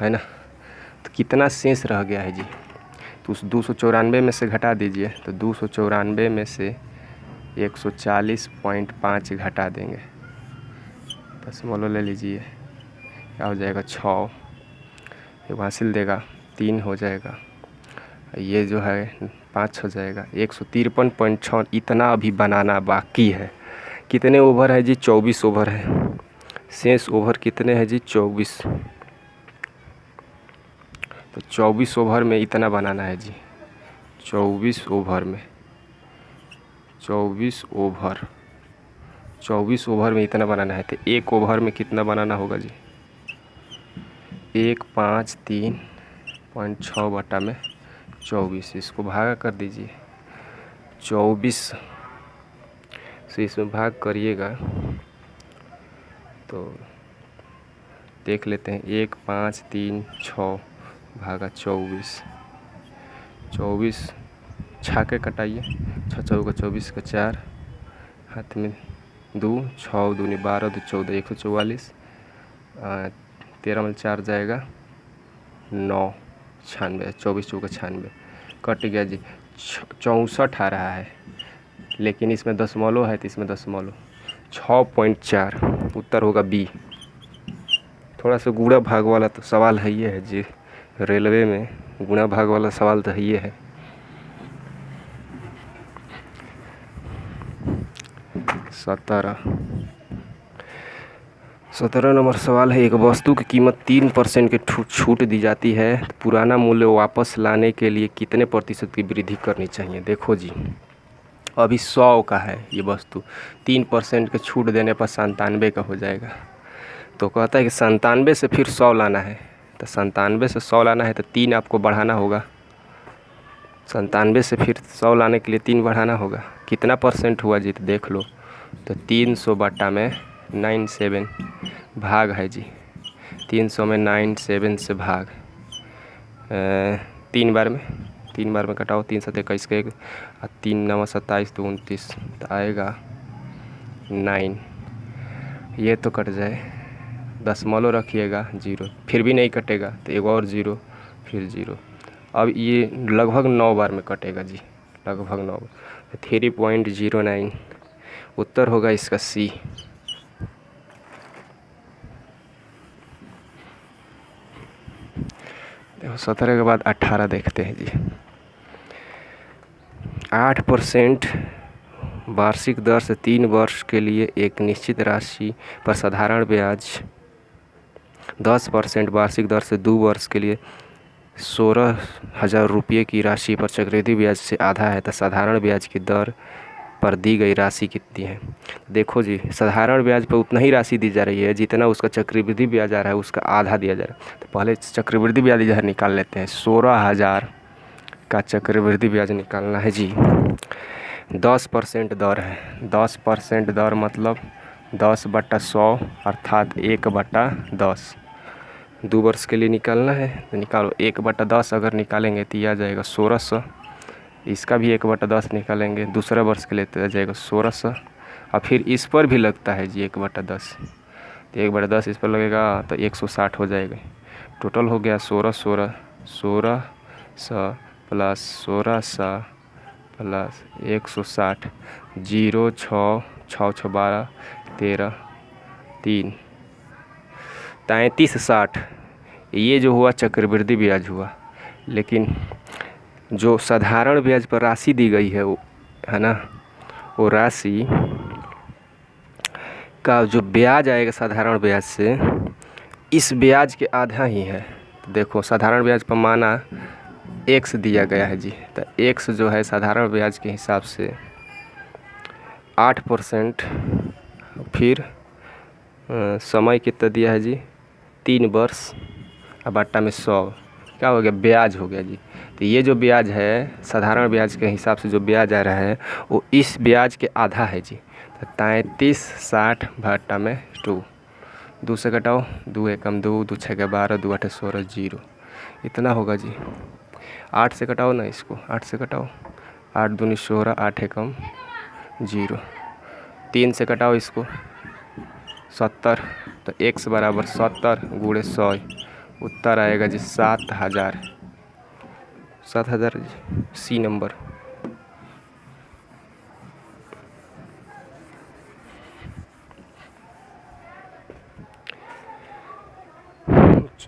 है ना। तो कितना शेष रह गया है जी, तो उस 294 में से घटा दीजिए, तो 294 में से 140.5 घटा देंगे, दशमलव ले लीजिए, क्या हो जाएगा 6, ये हासिल देगा 3 हो जाएगा, ये जो है 5 हो जाएगा, 153.6। इतना अभी बनाना बाकी है। कितने ओवर है जी, 24 ओवर है। शेष ओवर कितने हैं जी, 24। तो 24 ओवर में इतना बनाना है जी, 24 ओवर में, 24 ओवर में इतना बनाना है। तो एक ओवर में कितना बनाना होगा जी, 153.6 बटा में 24, इसको भागा कर दीजिए। 24 सो इसमें भाग करिएगा तो देख लेते हैं। 1 5 3 6 भागा 24, 24 छाके कटाइए। 6 चौका 24 का 4 हाथ में 2, 6 दूनी 12 2 14 144, 13 में 4 जाएगा 9, 96, 24 चौका 96 कट गया जी। 64 आ रहा है, लेकिन इसमें दशमलव है तो इसमें दशमलव। 6.4 उत्तर होगा बी। थोड़ा सा गुणा भाग वाला तो सवाल है ये है जी, रेलवे में गुणा भाग वाला सवाल तो है ये है। 17 नंबर सवाल है। एक वस्तु की कीमत 3% की छूट दी जाती है तो पुराना मूल्य वापस लाने के लिए कितने प्रतिशत की वृद्धि करनी चाहिए। देखो जी, अभी 100 का है ये वस्तु, 3% की छूट देने पर 97 का हो जाएगा। तो कहता है कि 97 से फिर 100 लाना है, तो 97 से 100 लाना है तो 3 आपको बढ़ाना होगा। 97 से फिर 100 लाने के लिए 3 बढ़ाना होगा। कितना परसेंट हुआ जी, तो देख लो। तो 300 बटा में 97 भाग है जी। 300 में 97 से भाग 3 बार में कटाओ। 3 7 21 का 1 और 3 9 27 तो 29, तो आएगा 9। ये तो कट जाए, दशमलव रखिएगा 0, फिर भी नहीं कटेगा तो एक और 0 फिर 0। अब ये लगभग 9 बार में कटेगा जी, लगभग 9 बार। 3.09 उत्तर होगा इसका सी। देखो 17 के बाद 18 देखते हैं जी। 8% वार्षिक दर से 3 वर्ष के लिए एक निश्चित राशि पर साधारण ब्याज, 10% वार्षिक दर से 2 वर्ष के लिए 16,000 रुपये की राशि पर चक्रवृद्धि ब्याज से आधा है तो साधारण ब्याज की दर पर दी गई राशि कितनी है। देखो जी, साधारण ब्याज पर उतना ही राशि दी जा रही है जितना उसका चक्रवृद्धि ब्याज आ रहा है, उसका आधा दिया जा रहा है। तो पहले चक्रवृद्धि ब्याज इधर निकाल लेते हैं। 16,000 का चक्रवृद्धि ब्याज निकालना है जी। 10% दर है, 10% दर मतलब 10/100 अर्थात 1/10। 2 वर्ष के लिए निकालना है तो निकालो। 1/10 अगर निकालेंगे तो यह आ जाएगा 1600। इसका भी 1/10 निकालेंगे दूसरा वर्ष के लिए तो आ जाएगा 1600। और फिर इस पर भी लगता है जी 1/10, तो 1/10 इस पर लगेगा तो 160 हो जाएगा। टोटल हो गया 1600 प्लस 1600 प्लस 160, 0 6 6 6 12 13 3 3360। ये जो हुआ चक्रवृद्धि ब्याज हुआ, लेकिन जो साधारण ब्याज पर राशि दी गई है वो है ना, वो राशि का जो ब्याज आएगा साधारण ब्याज से, इस ब्याज के आधा ही है। तो देखो साधारण ब्याज पर माना x दिया गया है जी, तो x जो है साधारण ब्याज के हिसाब से 8%, फिर समय कितना दिया है जी 3 वर्ष, अब बट्टा में 100 क्या हो गया, ब्याज हो गया जी। तो ये जो ब्याज है साधारण ब्याज के हिसाब से जो ब्याज आ रहा है वो इस ब्याज के आधा है जी। तो 3360 बट्टा में 2, 2 से घटाओ, 2 एकम 2, 2 छः 12, 2 8 16 0, इतना होगा जी। 8 से घटाओ ना इसको, 8 से घटाओ, 8 दूनी 16, 8 एकम 0, 3 से घटाओ इसको 70, तो x बराबर 70 गुणे 100, उत्तर आएगा जी 7000। 7000 जी, सी नंबर।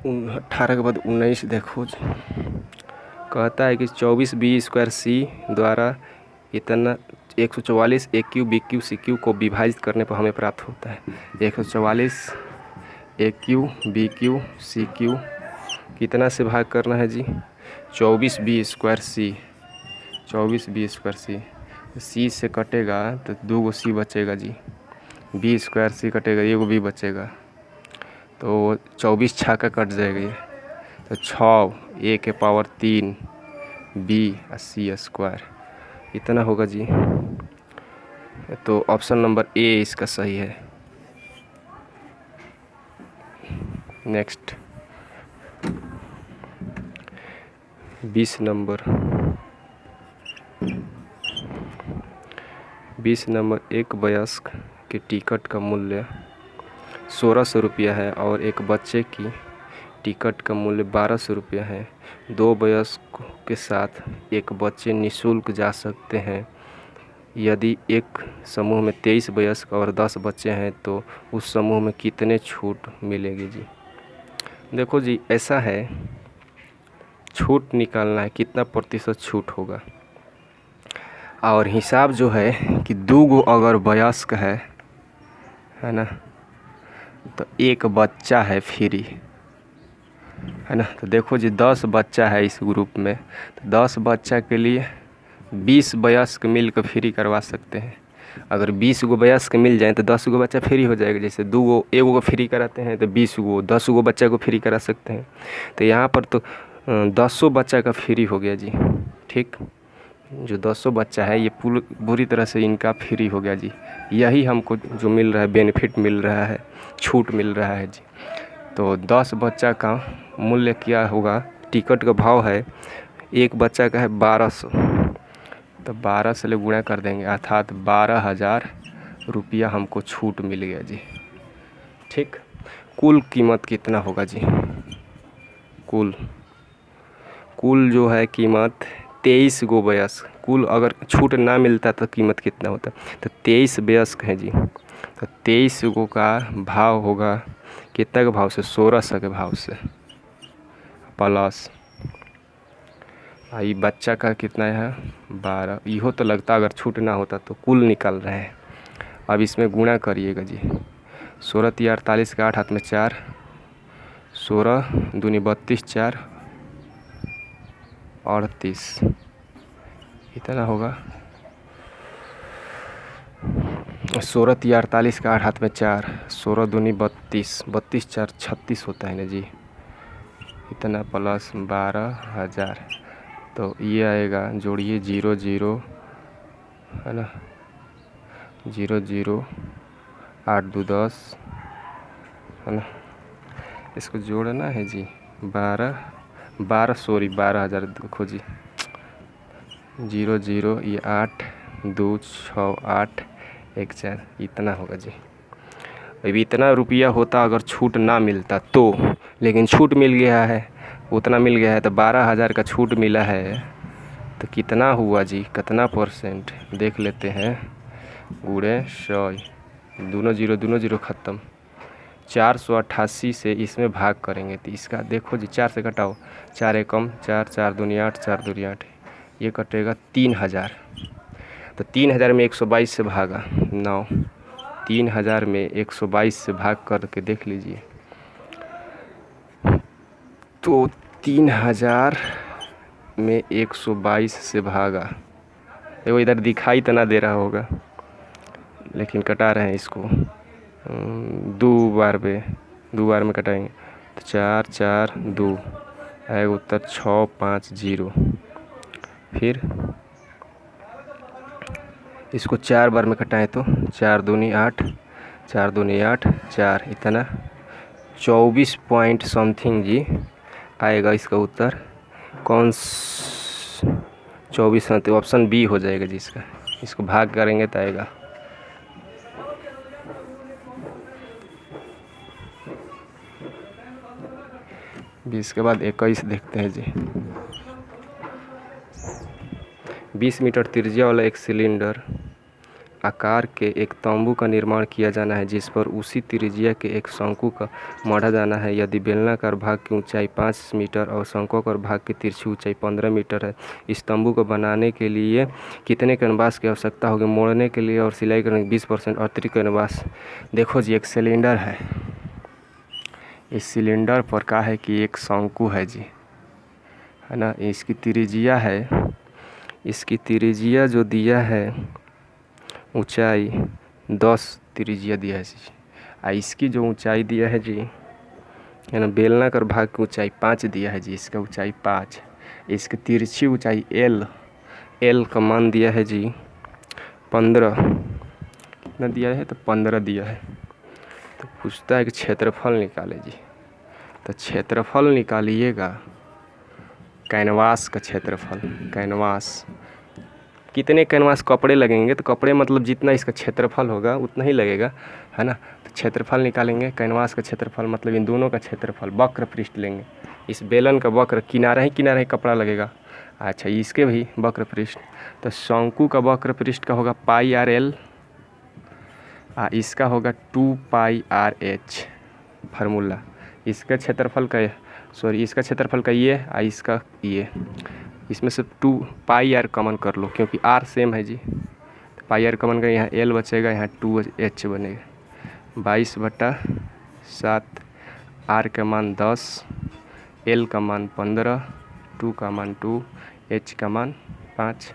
उन 18 के बाद 19 देखो जी। कहता है कि 24b²c द्वारा इतना 144 AQ BQ CQ को विभाजित करने पर हमें प्राप्त होता है। 144 AQ BQ CQ कितना से भाग करना है जी, 24b²c, 24b²c। सी से कटेगा तो 2 सी बचेगा जी, b²c कटेगा 1 b बचेगा, तो 24 छक्का कट जाएगा ये, तो 6 a के पावर 3 b और c² इतना होगा जी। तो ऑप्शन नंबर ए इसका सही है। Next 20 number. 20 नंबर, एक वयस्क के टिकट का मूल्य 1600 रुपया है और एक बच्चे की टिकट का मूल्य 1200 रुपया है। दो वयस्क के साथ एक बच्चे निःशुल्क जा सकते हैं। यदि एक समूह में 23 वयस्क और 10 बच्चे हैं तो उस समूह में कितने छूट मिलेगी जी। देखो जी, ऐसा है, छूट निकालना है, कितना प्रतिशत छूट होगा। और हिसाब जो है कि 2 अगर वयस्क है ना, तो एक बच्चा है फ्री, है ना। तो देखो जी, 10 बच्चा है इस ग्रुप में, तो 10 बच्चा के लिए 20 वयस्क मिलकर फ्री करवा सकते हैं। अगर 20 गो वयस्क मिल जाए तो 10 गो बच्चा फ्री हो जाएगा। जैसे 2 गो, 1 गो फ्री कराते हैं तो 20 गो, 10 गो बच्चा को फ्री करा सकते हैं। तो यहाँ पर तो 10 बच्चा का फ्री हो गया जी। ठीक, जो 10 बच्चा है ये पूरी तरह से इनका फ्री हो गया जी। यही हमको जो मिल रहा है, बेनिफिट मिल रहा है, छूट मिल रहा है जी। तो 10 बच्चा का मूल्य क्या होगा, टिकट का भाव है, एक बच्चा का है 1200, तो 12 से गुणा कर देंगे, अर्थात 12,000 रुपया हमको छूट मिल गया जी। ठीक, कुल कीमत कितना होगा जी, कुल जो है कीमत 23 गो वयस्क, कुल अगर छूट ना मिलता तो कीमत कितना होता, तो 23 वयस्क है जी। तो 23 गो का भाव होगा कितना के भाव से, 1600 के भाव से, प्लस ये बच्चा का कितना है 12। इहो तो लगता अगर छूट ना होता तो कुल निकल रहे हैं। अब इसमें गुणा करिएगा जी, 16 × 48 का 8 हाथ में 4, 16 दूनी 32, 4 38, इतना होगा। 16 × 48 का 8 हाथ में 4, 16 दूनी 32, 32 4 36 होता है ना जी, इतना प्लस 12,000। तो ये आएगा, जोड़िए 0 0, है ना, 0 0, 8 2 10, है ना, इसको जोड़ना है जी, 12,000 देखो जी, 0 0, ये 8 2 6 8 1 4, इतना होगा जी। अब इतना रुपया होता अगर छूट ना मिलता तो, लेकिन छूट मिल गया है, उतना मिल गया है, तो 12,000 का छूट मिला है, तो कितना हुआ जी, कितना परसेंट देख लेते हैं। गुणे 100, दोनों जीरो ख़त्म, 488 से इसमें भाग करेंगे तो इसका देखो जी, 4 से घटाओ, 4 एकम 4, 4 दूनी 8, 4 दूनी 8, ये कटेगा 3000। तो 3000 में 122 से भागा 9, 3000 में 122 से भाग करके देख लीजिए, तो 3000 में 122 से भागा, देखो इधर दिखाई तो ना दे रहा होगा लेकिन कटा रहे हैं इसको, 2 बार में कटाएंगे तो 4 4 2 आएगा उत्तर 650। फिर इसको 4 बार में कटाएं तो 4 दूनी 8, 4 दूनी 8, 4, इतना 24 पॉइंट समथिंग जी आएगा इसका उत्तर। कौन 24, तो ऑप्शन बी हो जाएगा जी इसका। इसको भाग करेंगे तो आएगा। 20 के बाद 21 देखते हैं जी। 20 मीटर त्रिज्या वाला एक सिलेंडर आकार के एक तंबू का निर्माण किया जाना है, जिस पर उसी त्रिज्या के एक शंकु का मढ़ा जाना है। यदि बेलनाकार भाग की ऊंचाई 5 मीटर और शंक्वाकार भाग की तिरछी ऊंचाई 15 मीटर है, इस तंबू को बनाने के लिए कितने कैनवास की आवश्यकता होगी। मोड़ने के लिए और सिलाई करने के 20% अतिरिक्त कैनवास। देखो जी, एक सिलेंडर है, इस सिलेंडर पर क्या है कि एक शंकु है जी, है ना। इसकी त्रिज्या है, इसकी त्रिज्या जो दिया है ऊंचाई 10 त्रिज्या दिया है जी। इसकी जो ऊंचाई दिया है जी, है ना, बेलनाकार भाग की ऊंचाई 5 दिया है जी, इसका ऊंचाई 5। इसकी तिरछी ऊंचाई एल का मान दिया है जी 15, कितना दिया है, तो 15 दिया है। तो पूछता है कि क्षेत्रफल निकाले जी। तो क्षेत्रफल निकालिएगा, कैनवास का क्षेत्रफल। कैनवास, कितने कैनवास कपड़े लगेंगे, तो कपड़े मतलब जितना इसका क्षेत्रफल होगा उतना ही लगेगा, है ना। तो क्षेत्रफल निकालेंगे, कैनवास का क्षेत्रफल मतलब इन दोनों का क्षेत्रफल। वक्र पृष्ठ लेंगे, इस बेलन का वक्र, किनारा ही कपड़ा लगेगा। अच्छा, इसके भी वक्र पृष्ठ, तो शंकु का वक्र पृष्ठ का होगा πr_l, इसका होगा 2πr_h फार्मूला। इसका क्षेत्रफल का, इसका क्षेत्रफल का ये, इसका ये, इसमें से 2πr कॉमन कर लो क्योंकि r सेम है जी। तो πr कॉमन का, यहाँ l बचेगा, यहाँ 2h बनेगा। 22/7, r का मान 10, l का मान 15, 2 का मान 2, h का मान 5।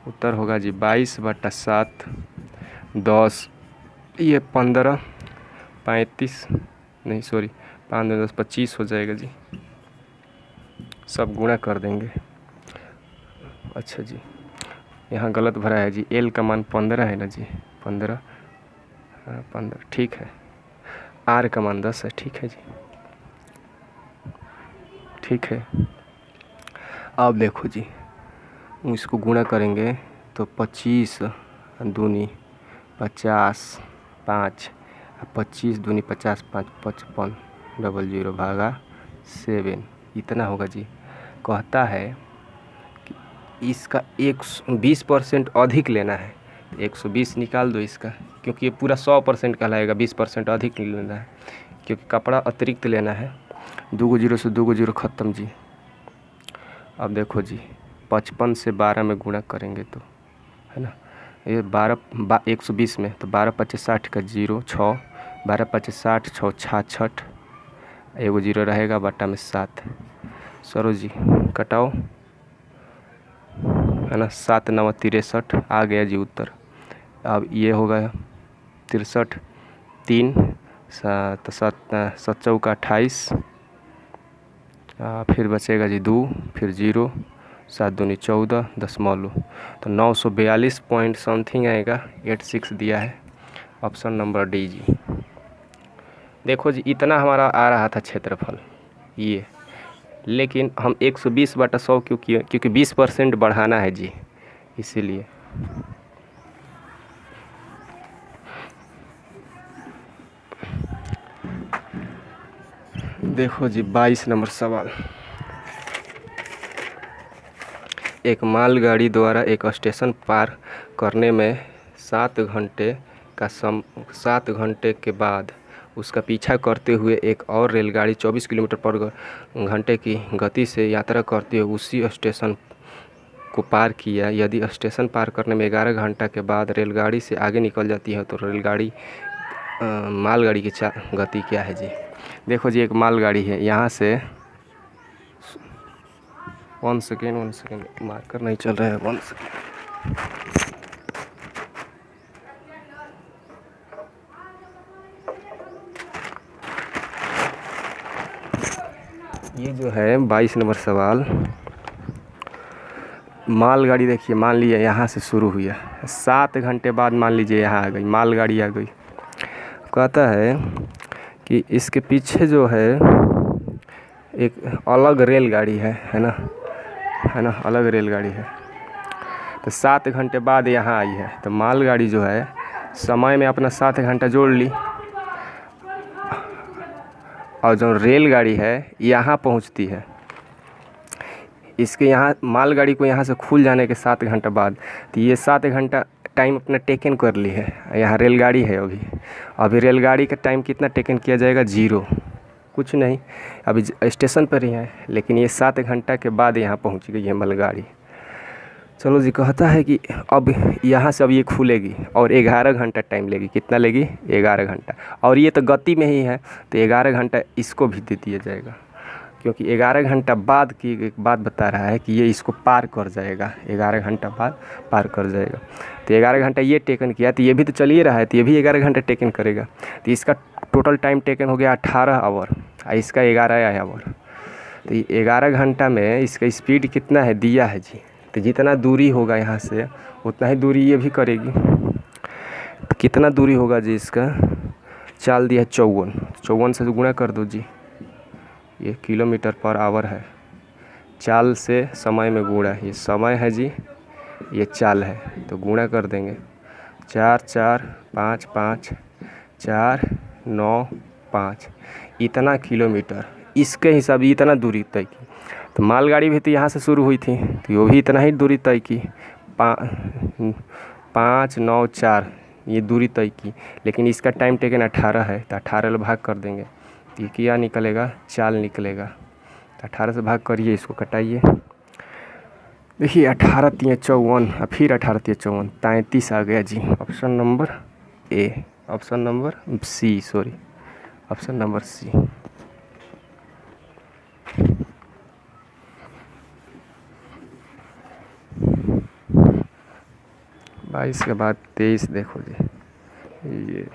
उत्तर होगा जी 22/7, 10, ये 15, 35 नहीं सॉरी 5 10 25 हो जाएगा जी। सब गुणा कर देंगे। अच्छा जी, यहाँ गलत भरा है जी, एल का मान 15 है ना जी, 15, 15 ठीक है। आर का मान 10 है, ठीक है जी, ठीक है। अब देखो जी, इसको गुणा करेंगे तो 25 दूनी 50, 5, 25 दूनी 50, 5 55, 00 भागा 7, इतना होगा जी। कहता है कि इसका 120% अधिक लेना है, 120 निकाल दो इसका, क्योंकि ये पूरा 100% कहलाएगा, 20% अधिक लेना है क्योंकि कपड़ा अतिरिक्त लेना है। 2 0 से 2 0 ख़त्म जी। अब देखो जी, 55 से 12 में गुणा करेंगे तो, है ना, ये 120 में, तो 12 5 60 का 0 6, 12 5 60, 6 66, एगो 0 रहेगा, बटा में 7। सरो जी कटाओ, है ना, 7 9 63 आ गया जी उत्तर। अब ये होगा 63, 3 7 7 चौका 28, फिर बचेगा जी 2, फिर 0, 7 दूनी 14 दशमलव, तो 942 पॉइंट समथिंग आएगा। 86 दिया है, ऑप्शन नंबर डी जी। देखो जी, इतना हमारा आ रहा था क्षेत्रफल ये, लेकिन हम 120/100 क्योंकि 20% बढ़ाना है जी, इसीलिए। देखो जी 22 नंबर सवाल। एक मालगाड़ी द्वारा एक स्टेशन पार करने में 7 घंटे के बाद उसका पीछा करते हुए एक और रेलगाड़ी 24 किलोमीटर/घंटे की गति से यात्रा करते हुए उसी स्टेशन को पार किया। यदि स्टेशन पार करने में 11 घंटा के बाद रेलगाड़ी से आगे निकल जाती है तो मालगाड़ी की गति क्या है जी। देखो जी, एक मालगाड़ी है, यहाँ से 1 सेकेंड मार्कर नहीं चल रहा है, 1 सेकेंड। ये जो है 22 नंबर सवाल, मालगाड़ी देखिए, मान लीजिए यहाँ से शुरू हुई है, 7 घंटे बाद मान लीजिए यहाँ आ गई, मालगाड़ी आ गई। कहता है कि इसके पीछे जो है एक अलग रेलगाड़ी है ना, अलग रेलगाड़ी है। तो 7 घंटे बाद यहाँ आई है, तो मालगाड़ी जो है समय में अपना 7 घंटा जोड़ ली, और जो रेलगाड़ी है यहाँ पहुँचती है, इसके यहाँ मालगाड़ी को यहाँ से खुल जाने के 7 घंटा बाद, तो ये 7 घंटा टाइम अपना टेकन कर ली है। यहाँ रेलगाड़ी है, अभी रेलगाड़ी का टाइम कितना टेकन किया जाएगा, 0, कुछ नहीं, अभी स्टेशन पर ही है, लेकिन ये 7 घंटा के बाद यहाँ पहुँच गई है मालगाड़ी। चलो जी, कहता है कि अब यहाँ से अब ये खुलेगी और 11 घंटा टाइम लेगी। कितना लेगी, 11 घंटा, और ये तो गति में ही है, तो 11 घंटा इसको भी दे दिया जाएगा, क्योंकि 11 घंटा बाद की एक बात बता रहा है कि ये इसको पार कर जाएगा, 11 घंटा बाद पार कर जाएगा। तो 11 घंटा ये टेकन किया, तो ये भी तो चल ही रहा है, तो ये भी 11 घंटा टेकन करेगा, तो इसका टोटल टाइम टेकन हो गया 18 आवर, इसका 11 आवर। तो 11 घंटा में इसका स्पीड कितना है दिया है जी, तो जितना दूरी होगा यहाँ से उतना ही दूरी ये भी करेगी। तो कितना दूरी होगा जी इसका? चाल दिया है 54, 54 से गुणा कर दो जी, ये किलोमीटर पर आवर है। चाल से समय में गुणा, ये समय है जी, ये चाल है, तो गुणा कर देंगे। 4 4 5 5 4 9 5, इतना किलोमीटर, इसके हिसाब इतना दूरी तय की। तो मालगाड़ी भी तो यहाँ से शुरू हुई थी, तो वो भी इतना ही दूरी तय की, 5 9 4 ये दूरी तय की। लेकिन इसका टाइम टेकन 18 है, तो 18 भाग कर देंगे, तो ये क्या निकलेगा? चाल निकलेगा। तो 18 से भाग करिए, इसको कटाइए। देखिए 18 तिया 54, फिर 18 तिया 54, 33 आ गया जी। Option number A, option number C, sorry, option number C. 22 के बाद 23 देखो जी, ये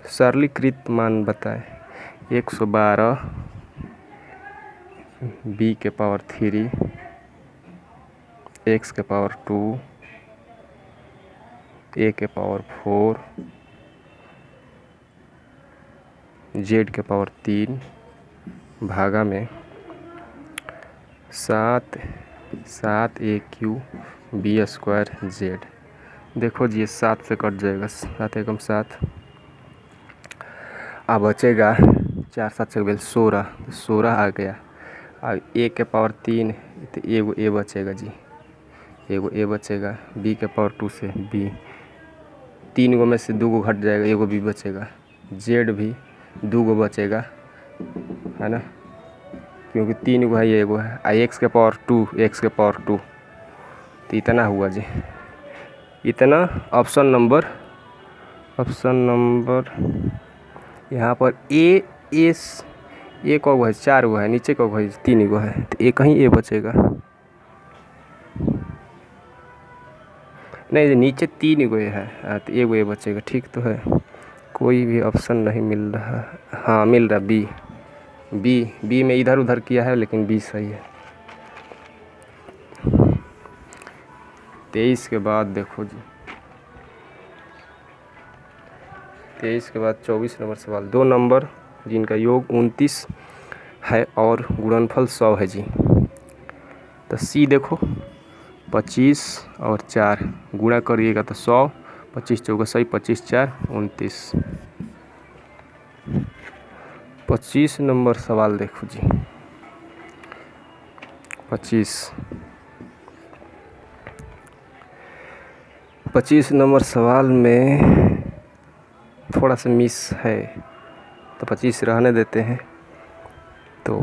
सरलीकृत मान बताएं। 112 b के पावर 3, x के पावर 2, a के पावर 4, z के पावर 3 भागा में 7 a cube B square Z. देखो जी ये 7 से कट जाएगा, 7 एकम 7, अब बचेगा 4 7 से 16, 16 आ गया। अब ए के पावर 3, तो एगो ए बचेगा जी, एगो ए बचेगा। बी के पावर 2 से बी, 3 गो में से 2 गो घट जाएगा, एगो बी बचेगा। जेड भी 2 गो बचेगा, है ना, क्योंकि 3 गो है, ये एगो है। आई एक्स के पावर 2, एक्स के पावर 2, तो इतना हुआ जी, इतना। ऑप्शन नंबर यहाँ पर ए को है, 4 गो है, नीचे को है 3 गो है, तो एक कहीं ए बचेगा। नहीं, नीचे 3 गो है, तो एगो ए बचेगा, ठीक तो है। कोई भी ऑप्शन नहीं मिल रहा। हाँ मिल रहा, बी में इधर उधर किया है, लेकिन बी सही है। 23 के बाद देखो जी, 23 के बाद 24 नंबर सवाल। 2 नंबर जिनका योग 29 है और गुणनफल 100 है जी। तो सी देखो, 25 और 4 गुणा करिएगा तो 100, 25 चौका सही, 25 4 29। 25 नंबर सवाल देखो जी, 25 नंबर सवाल में थोड़ा सा मिस है, तो 25 रहने देते हैं। तो